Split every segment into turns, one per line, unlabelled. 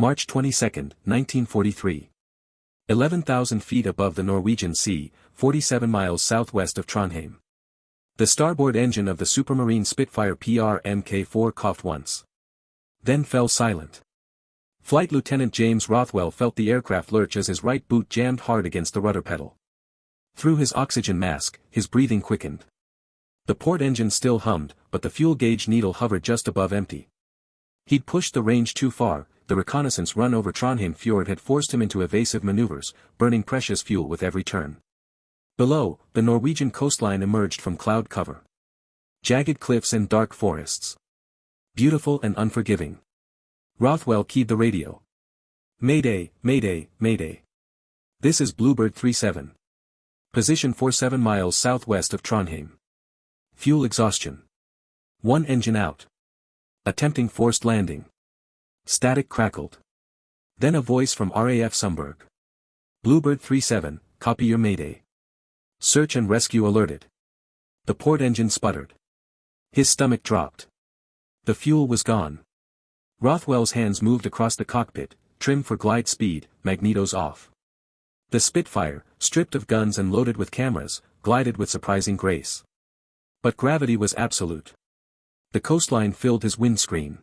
March 22, 1943. 11,000 feet above the Norwegian Sea, 47 miles southwest of Trondheim. The starboard engine of the Supermarine Spitfire PR-Mk4 coughed once. Then fell silent. Flight Lieutenant James Rothwell felt the aircraft lurch as his right boot jammed hard against the rudder pedal. Through his oxygen mask, his breathing quickened. The port engine still hummed, but the fuel gauge needle hovered just above empty. He'd pushed the range too far. The reconnaissance run over Trondheim fjord had forced him into evasive maneuvers, burning precious fuel with every turn. Below, the Norwegian coastline emerged from cloud cover. Jagged cliffs and dark forests. Beautiful and unforgiving. Rothwell keyed the radio. Mayday, mayday, mayday. This is Bluebird 37. Position 47 miles southwest of Trondheim. Fuel exhaustion. One engine out. Attempting forced landing. Static crackled. Then a voice from RAF Sundberg. Bluebird 37, copy your mayday. Search and rescue alerted. The port engine sputtered. His stomach dropped. The fuel was gone. Rothwell's hands moved across the cockpit, trim for glide speed, magnetos off. The Spitfire, stripped of guns and loaded with cameras, glided with surprising grace. But gravity was absolute. The coastline filled his windscreen.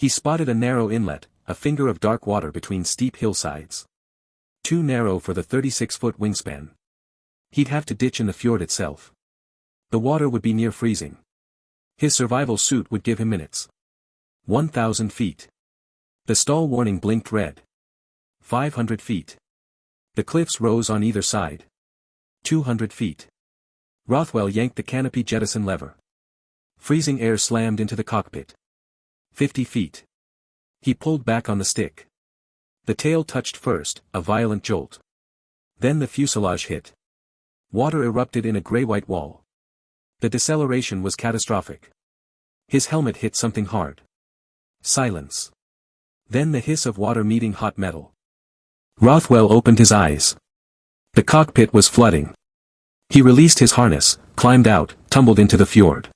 He spotted a narrow inlet, a finger of dark water between steep hillsides. Too narrow for the 36-foot wingspan. He'd have to ditch in the fjord itself. The water would be near freezing. His survival suit would give him minutes. 1,000 feet. The stall warning blinked red. 500 feet. The cliffs rose on either side. 200 feet. Rothwell yanked the canopy jettison lever. Freezing air slammed into the cockpit. 50 feet. He pulled back on the stick. The tail touched first, a violent jolt. Then the fuselage hit. Water erupted in a gray-white wall. The deceleration was catastrophic. His helmet hit something hard. Silence. Then the hiss of water meeting hot metal. Rothwell opened his eyes. The cockpit was flooding. He released his harness, climbed out, tumbled into the fjord.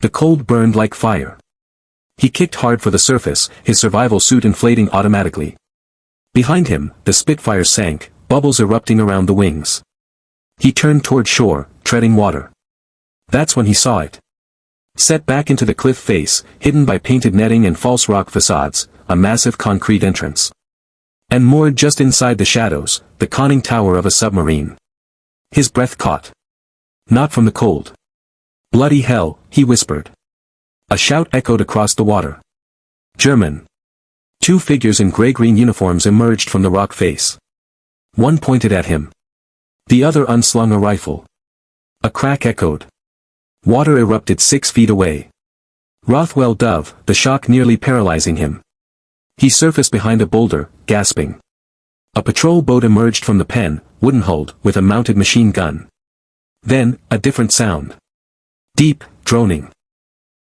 The cold burned like fire. He kicked hard for the surface, his survival suit inflating automatically. Behind him, the Spitfire sank, bubbles erupting around the wings. He turned toward shore, treading water. That's when he saw it. Set back into the cliff face, hidden by painted netting and false rock facades, a massive concrete entrance. And moored just inside the shadows, the conning tower of a submarine. His breath caught. Not from the cold. Bloody hell, he whispered. A shout echoed across the water. German. Two figures in gray-green uniforms emerged from the rock face. One pointed at him. The other unslung a rifle. A crack echoed. Water erupted 6 feet away. Rothwell dove, the shock nearly paralyzing him. He surfaced behind a boulder, gasping. A patrol boat emerged from the pen, wooden-hulled, with a mounted machine gun. Then, a different sound. Deep, droning.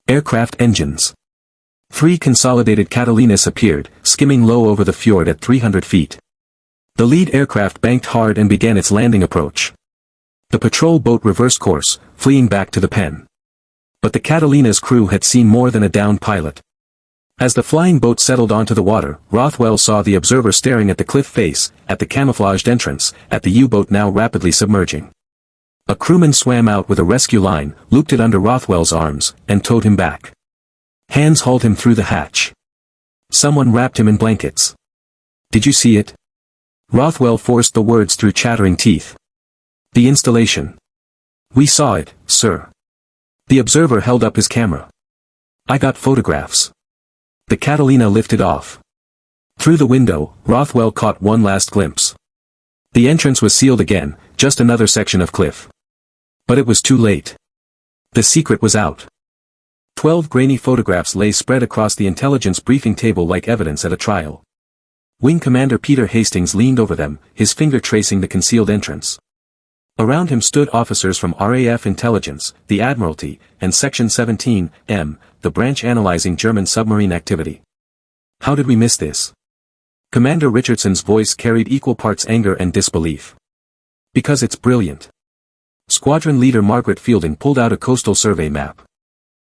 Aircraft engines. 3 consolidated Catalinas appeared, skimming low over the fjord at 300 feet. The lead aircraft banked hard and began its landing approach. The patrol boat reversed course, fleeing back to the pen. But the Catalina's crew had seen more than a downed pilot. As the flying boat settled onto the water, Rothwell saw the observer staring at the cliff face, at the camouflaged entrance, at the U-boat now rapidly submerging. A crewman swam out with a rescue line, looped it under Rothwell's arms, and towed him back. Hands hauled him through the hatch. Someone wrapped him in blankets. Did you see it? Rothwell forced the words through chattering teeth. The installation. We saw it, sir. The observer held up his camera. I got photographs. The Catalina lifted off. Through the window, Rothwell caught one last glimpse. The entrance was sealed again, just another section of cliff. But it was too late. The secret was out. 12 grainy photographs lay spread across the intelligence briefing table like evidence at a trial. Wing Commander Peter Hastings leaned over them, his finger tracing the concealed entrance. Around him stood officers from RAF Intelligence, the Admiralty, and Section 17M, the branch analyzing German submarine activity. How did we miss this? Commander Richardson's voice carried equal parts anger and disbelief. Because it's brilliant. Squadron leader Margaret Fielding pulled out a coastal survey map.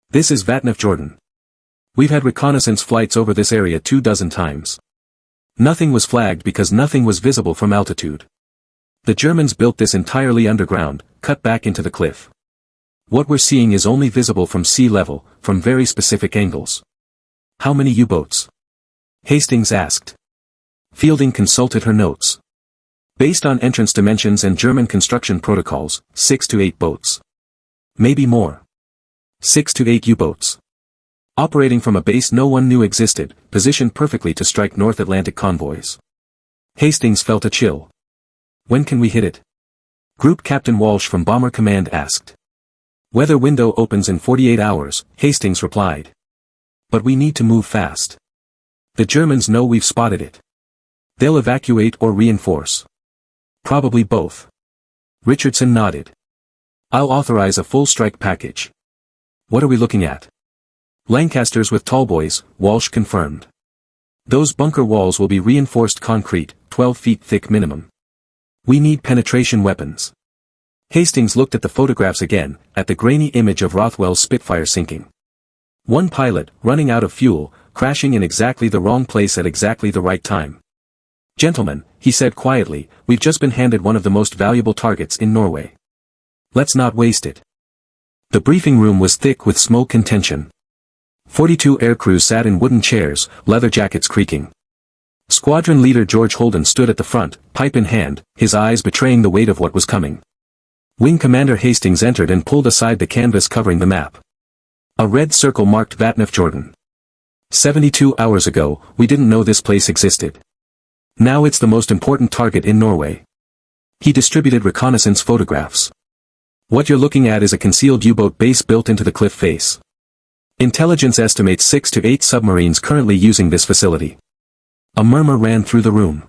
This is Vatnaf Jordan. We've had reconnaissance flights over this area 24 times. Nothing was flagged because nothing was visible from altitude. The Germans built this entirely underground, cut back into the cliff. What we're seeing is only visible from sea level, from very specific angles. How many U-boats? Hastings asked. Fielding consulted her notes. Based on entrance dimensions and German construction protocols, 6 to 8 boats. Maybe more. 6 to 8 U-boats. Operating from a base no one knew existed, positioned perfectly to strike North Atlantic convoys. Hastings felt a chill. When can we hit it? Group Captain Walsh from Bomber Command asked. Weather window opens in 48 hours, Hastings replied. But we need to move fast. The Germans know we've spotted it. They'll evacuate or reinforce. Probably both. Richardson nodded. I'll authorize a full strike package. What are we looking at? Lancasters with tallboys, Walsh confirmed. Those bunker walls will be reinforced concrete, 12 feet thick minimum. We need penetration weapons. Hastings looked at the photographs again, at the grainy image of Rothwell's Spitfire sinking. One pilot, running out of fuel, crashing in exactly the wrong place at exactly the right time. Gentlemen, he said quietly, we've just been handed one of the most valuable targets in Norway. Let's not waste it. The briefing room was thick with smoke and tension. 42 aircrews sat in wooden chairs, leather jackets creaking. Squadron leader George Holden stood at the front, pipe in hand, his eyes betraying the weight of what was coming. Wing Commander Hastings entered and pulled aside the canvas covering the map. A red circle marked Vatnafjorden. 72 hours ago, we didn't know this place existed. Now it's the most important target in Norway. He distributed reconnaissance photographs. What you're looking at is a concealed U-boat base built into the cliff face. Intelligence estimates 6 to 8 submarines currently using this facility. A murmur ran through the room.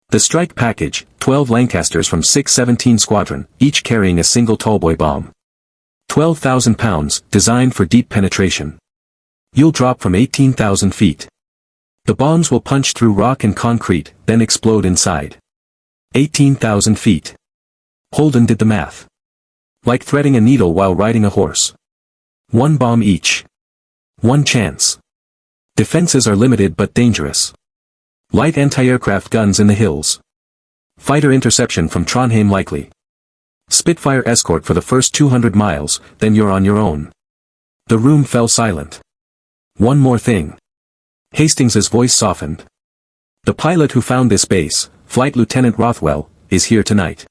The strike package, 12 Lancasters from 617 Squadron, each carrying a single tallboy bomb. 12,000 pounds, designed for deep penetration. You'll drop from 18,000 feet. The bombs will punch through rock and concrete, then explode inside. 18,000 feet. Holden did the math. Like threading a needle while riding a horse. One bomb each. One chance. Defenses are limited but dangerous. Light anti-aircraft guns in the hills. Fighter interception from Trondheim likely. Spitfire escort for the first 200 miles, then you're on your own. The room fell silent. One more thing. Hastings's voice softened. The pilot who found this base, Flight Lieutenant Rothwell, is here tonight.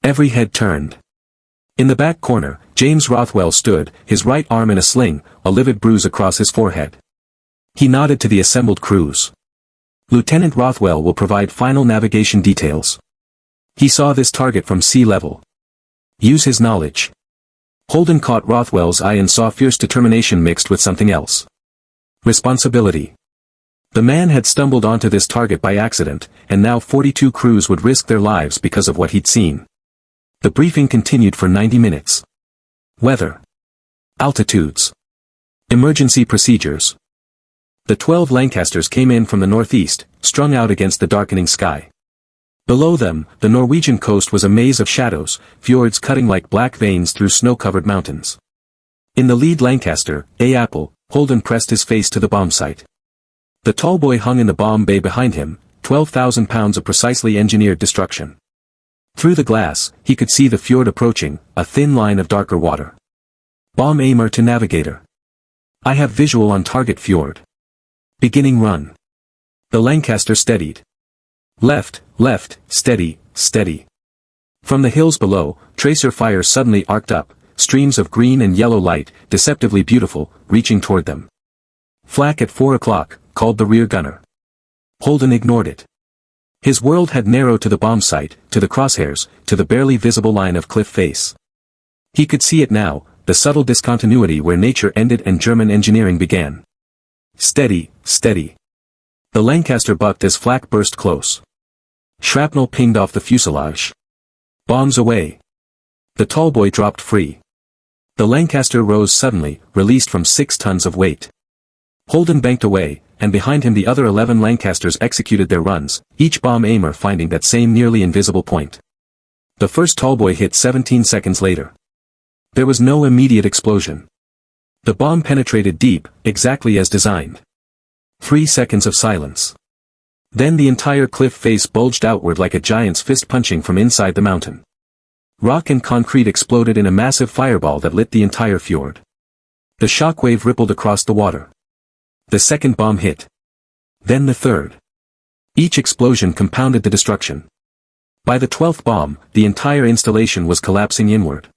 Every head turned. In the back corner, James Rothwell stood, his right arm in a sling, a livid bruise across his forehead. He nodded to the assembled crews. Lieutenant Rothwell will provide final navigation details. He saw this target from sea level. Use his knowledge. Holden caught Rothwell's eye and saw fierce determination mixed with something else. Responsibility. The man had stumbled onto this target by accident, and now 42 crews would risk their lives because of what he'd seen. The briefing continued for 90 minutes. Weather. Altitudes. Emergency procedures. The 12 Lancasters came in from the northeast, strung out against the darkening sky. Below them, the Norwegian coast was a maze of shadows, fjords cutting like black veins through snow-covered mountains. In the lead Lancaster, A. Apple, Holden pressed his face to the bomb sight. The tallboy hung in the bomb bay behind him, 12,000 pounds of precisely engineered destruction. Through the glass, he could see the fjord approaching, a thin line of darker water. Bomb aimer to navigator. I have visual on target fjord. Beginning run. The Lancaster steadied. Left, left, steady, steady. From the hills below, tracer fire suddenly arced up, streams of green and yellow light, deceptively beautiful, reaching toward them. Flak at 4 o'clock, called the rear gunner. Holden ignored it. His world had narrowed to the bomb site, to the crosshairs, to the barely visible line of cliff face. He could see it now, the subtle discontinuity where nature ended and German engineering began. Steady, steady. The Lancaster bucked as flak burst close. Shrapnel pinged off the fuselage. Bombs away. The tallboy dropped free. The Lancaster rose suddenly, released from 6 tons of weight. Holden banked away, and behind him the other 11 Lancasters executed their runs, each bomb aimer finding that same nearly invisible point. The first tallboy hit 17 seconds later. There was no immediate explosion. The bomb penetrated deep, exactly as designed. 3 seconds of silence. Then the entire cliff face bulged outward like a giant's fist punching from inside the mountain. Rock and concrete exploded in a massive fireball that lit the entire fjord. The shockwave rippled across the water. The second bomb hit. Then the third. Each explosion compounded the destruction. By the 12th bomb, the entire installation was collapsing inward.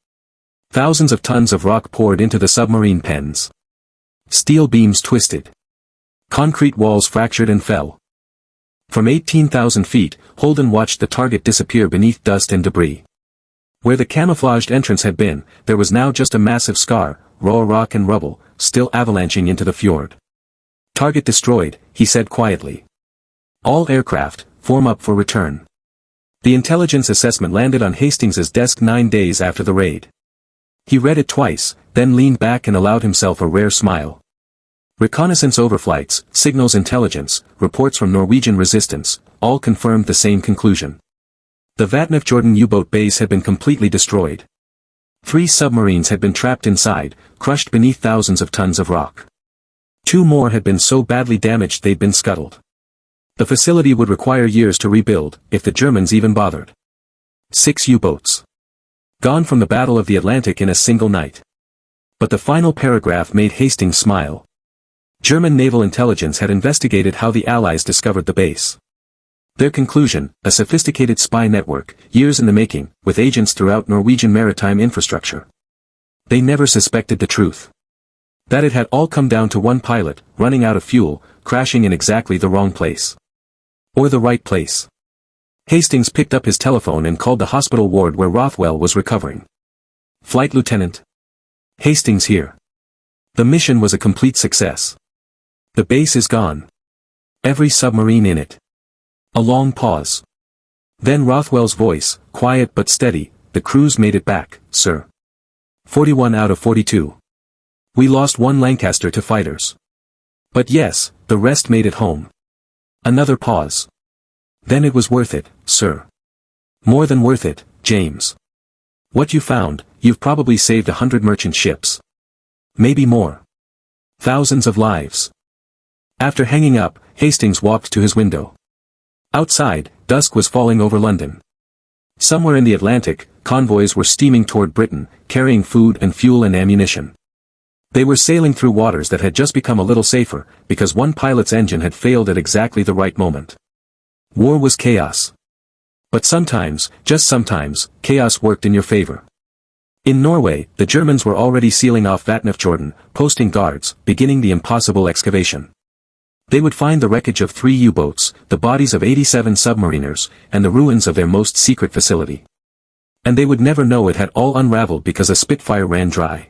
Thousands of tons of rock poured into the submarine pens. Steel beams twisted. Concrete walls fractured and fell. From 18,000 feet, Holden watched the target disappear beneath dust and debris. Where the camouflaged entrance had been, there was now just a massive scar, raw rock and rubble, still avalanching into the fjord. Target destroyed, he said quietly. All aircraft, form up for return. The intelligence assessment landed on Hastings's desk 9 days after the raid. He read it twice, then leaned back and allowed himself a rare smile. Reconnaissance overflights, signals intelligence, reports from Norwegian resistance, all confirmed the same conclusion. The WWII U-boat base had been completely destroyed. 3 submarines had been trapped inside, crushed beneath thousands of tons of rock. 2 more had been so badly damaged they'd been scuttled. The facility would require years to rebuild, if the Germans even bothered. 6 U-boats. Gone from the Battle of the Atlantic in a single night. But the final paragraph made Hastings smile. German naval intelligence had investigated how the Allies discovered the base. Their conclusion, a sophisticated spy network, years in the making, with agents throughout Norwegian maritime infrastructure. They never suspected the truth. That it had all come down to one pilot, running out of fuel, crashing in exactly the wrong place. Or the right place. Hastings picked up his telephone and called the hospital ward where Rothwell was recovering. Flight Lieutenant. Hastings here. The mission was a complete success. The base is gone. Every submarine in it. A long pause. Then Rothwell's voice, quiet but steady, the crews made it back, sir. 41 out of 42. We lost 1 Lancaster to fighters. But yes, the rest made it home. Another pause. Then it was worth it, sir. More than worth it, James. What you found, you've probably saved 100 merchant ships. Maybe more. Thousands of lives. After hanging up, Hastings walked to his window. Outside, dusk was falling over London. Somewhere in the Atlantic, convoys were steaming toward Britain, carrying food and fuel and ammunition. They were sailing through waters that had just become a little safer, because one pilot's engine had failed at exactly the right moment. War was chaos. But sometimes, just sometimes, chaos worked in your favor. In Norway, the Germans were already sealing off WWII, posting guards, beginning the impossible excavation. They would find the wreckage of 3 U-boats, the bodies of 87 submariners, and the ruins of their most secret facility. And they would never know it had all unraveled because a Spitfire ran dry.